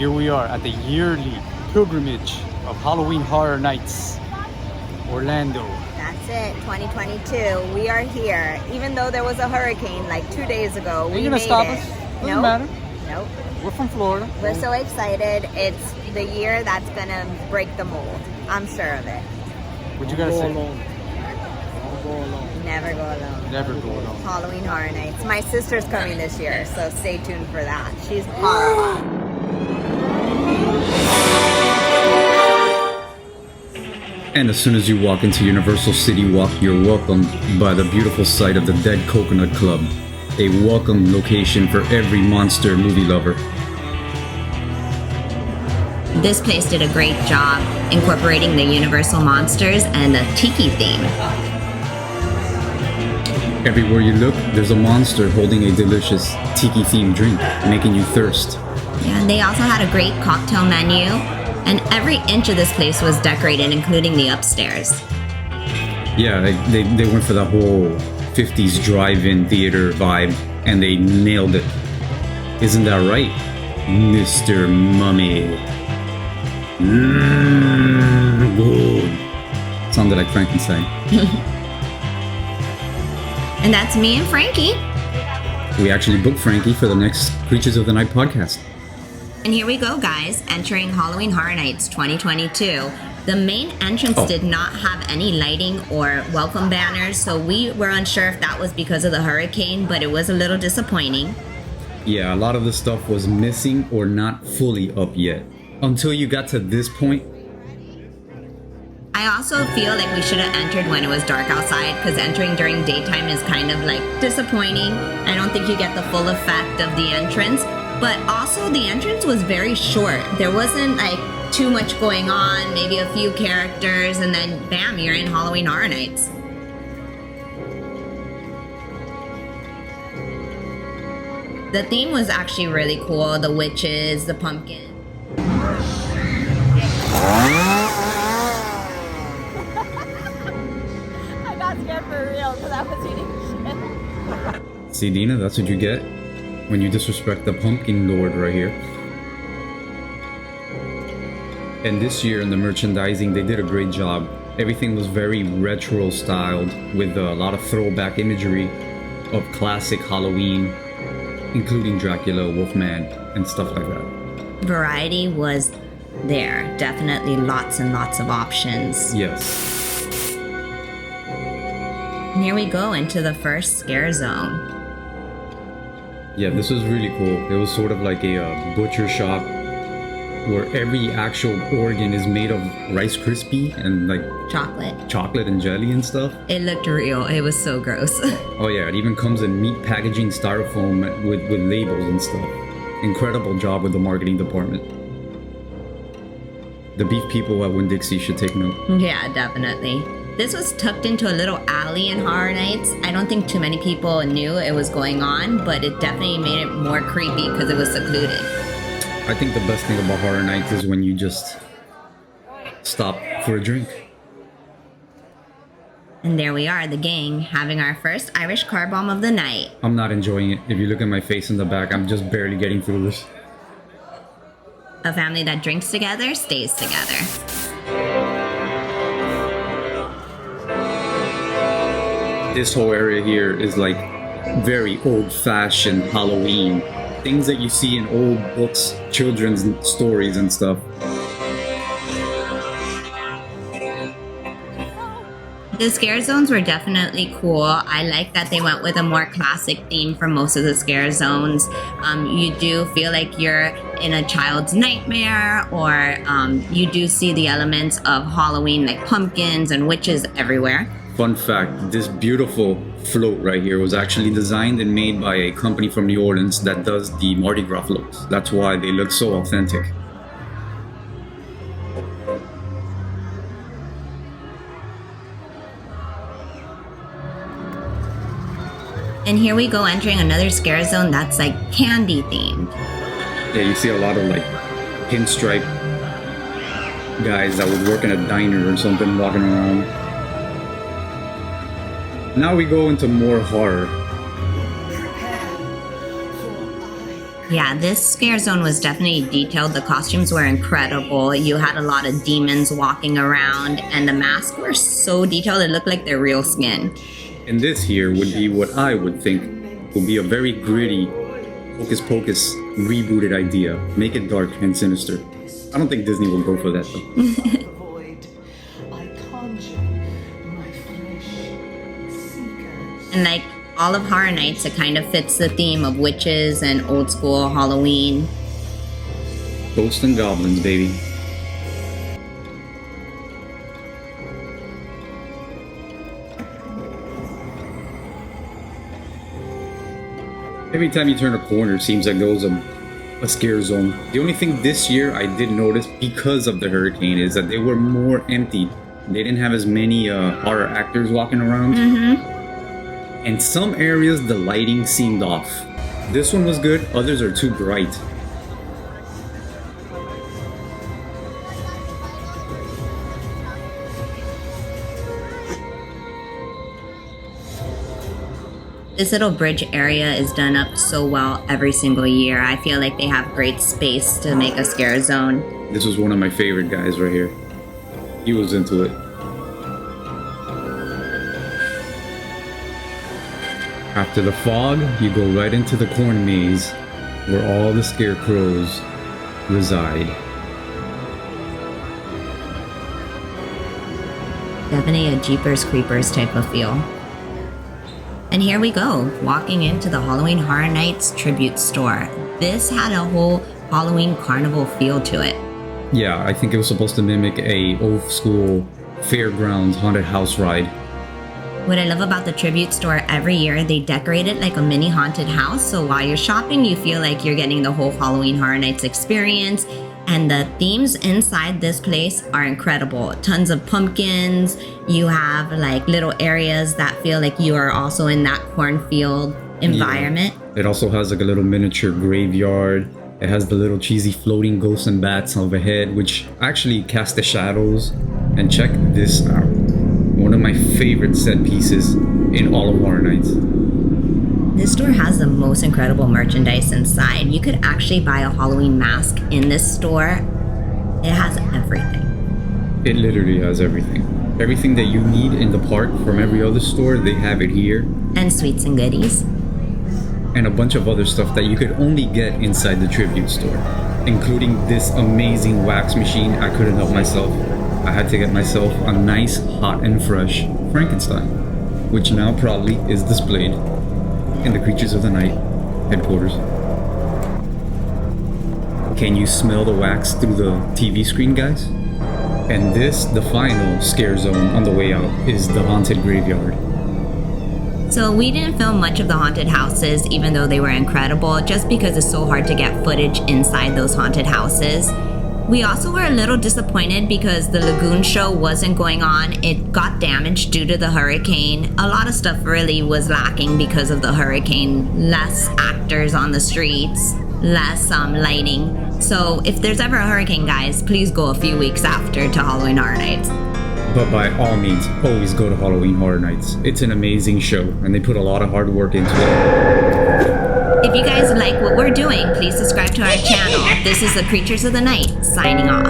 Here we are at the yearly pilgrimage of Halloween Horror Nights, Orlando. That's it, 2022. We are here. Even though there was a hurricane like 2 days ago, Are you gonna stop us? Doesn't Nope. matter. Nope. We're from Florida. We're so excited. It's the year that's gonna break the mold. I'm sure of it. What you gotta say? Never go alone. Never go alone. Halloween Horror Nights. My sister's coming this year, so stay tuned for that. She's horrified. And as soon as you walk into Universal City Walk, you're welcomed by the beautiful sight of the Dead Coconut Club, a welcome location for every monster movie lover. This place did a great job incorporating the Universal monsters and the tiki theme. Everywhere you look, there's a monster holding a delicious tiki-themed drink, making you thirst. Yeah, and they also had a great cocktail menu, and every inch of this place was decorated, including the upstairs. Yeah, they went for the whole 50s drive-in theater vibe, and they nailed it. Isn't that right, Mr. Mummy? Good. Sounded like Frankenstein. And that's me and Frankie. We actually booked Frankie for the next Creatures of the Night podcast. And here we go, guys, entering Halloween Horror Nights 2022. The main entrance did not have any lighting or welcome banners, so we were unsure if that was because of the hurricane, but it was a little disappointing. Yeah, a lot of the stuff was missing or not fully up yet. Until you got to this point. I also feel like we should have entered when it was dark outside, because entering during daytime is kind of like disappointing. I don't think you get the full effect of the entrance, but also the entrance was very short. There wasn't like too much going on, maybe a few characters, and then bam, you're in Halloween Horror Nights. The theme was actually really cool. The witches, the pumpkin. I got scared for real because I was eating shit. See, Dina, that's what you get when you disrespect the pumpkin lord right here. And this year in the merchandising, they did a great job. Everything was very retro styled with a lot of throwback imagery of classic Halloween, including Dracula, Wolfman, and stuff like that. Variety was there. Definitely lots and lots of options. Yes. And here we go into the first scare zone. Yeah, this was really cool. It was sort of like a butcher shop where every actual organ is made of Rice Krispie and like chocolate and jelly and stuff. It looked real. It was so gross. Oh yeah, it even comes in meat packaging styrofoam with labels and stuff. Incredible job with the marketing department. The beef people at Winn-Dixie should take note. Yeah, definitely. This was tucked into a little alley in Horror Nights. I don't think too many people knew it was going on, but it definitely made it more creepy because it was secluded. I think the best thing about Horror Nights is when you just stop for a drink. And there we are, the gang, having our first Irish car bomb of the night. I'm not enjoying it. If you look at my face in the back, I'm just barely getting through this. A family that drinks together stays together. This whole area here is like very old-fashioned Halloween. Things that you see in old books, children's stories and stuff. The scare zones were definitely cool. I like that they went with a more classic theme for most of the scare zones. You do feel like you're in a child's nightmare, or you do see the elements of Halloween, like pumpkins and witches everywhere. Fun fact, this beautiful float right here was actually designed and made by a company from New Orleans that does the Mardi Gras floats. That's why they look so authentic. And here we go, entering another scare zone that's like candy themed. Yeah, you see a lot of like pinstripe guys that would work in a diner or something walking around. Now we go into more horror. Yeah, this scare zone was definitely detailed. The costumes were incredible. You had a lot of demons walking around, and the masks were so detailed it looked like their real skin. And this here would be what I would think would be a very gritty Hocus Pocus rebooted idea. Make it dark and sinister. I don't think Disney will go for that though. And like all of Horror Nights, it kind of fits the theme of witches and old school Halloween. Ghosts and goblins, baby. Every time you turn a corner, it seems like there was a scare zone. The only thing this year I did notice because of the hurricane is that they were more empty. They didn't have as many horror actors walking around. And some areas, the lighting seemed off. This one was good, others are too bright. This little bridge area is done up so well every single year. I feel like they have great space to make a scare zone. This was one of my favorite guys right here. He was into it. After the fog, you go right into the corn maze where all the scarecrows reside. Definitely a Jeepers Creepers type of feel. And here we go, walking into the Halloween Horror Nights tribute store. This had a whole Halloween carnival feel to it. Yeah, I think it was supposed to mimic a old school fairgrounds haunted house ride. What I love about the tribute store, every year they decorate it like a mini haunted house. So while you're shopping, you feel like you're getting the whole Halloween Horror Nights experience. And the themes inside this place are incredible. Tons of pumpkins. You have like little areas that feel like you are also in that cornfield environment. Yeah. It also has like a little miniature graveyard. It has the little cheesy floating ghosts and bats overhead, which actually cast the shadows. And check this out. One of my favorite set pieces in all of Horror Nights. This store has the most incredible merchandise inside. You could actually buy a Halloween mask in this store. It has everything. It literally has everything. Everything that you need in the park from every other store, they have it here. And sweets and goodies. And a bunch of other stuff that you could only get inside the tribute store, including this amazing wax machine. I couldn't help myself. I had to get myself a nice, hot and fresh Frankenstein, which now proudly is displayed in the Creatures of the Night headquarters. Can you smell the wax through the TV screen, guys? And this, the final scare zone on the way out, is the haunted graveyard. So we didn't film much of the haunted houses, even though they were incredible, just because it's so hard to get footage inside those haunted houses. We also were a little disappointed because the Lagoon show wasn't going on. It got damaged due to the hurricane. A lot of stuff really was lacking because of the hurricane. Less actors on the streets, less lighting. So if there's ever a hurricane, guys, please go a few weeks after to Halloween Horror Nights. But by all means, always go to Halloween Horror Nights. It's an amazing show, and they put a lot of hard work into it. If you guys like what we're doing, please subscribe to our channel. This is the Creatures of the Night, signing off.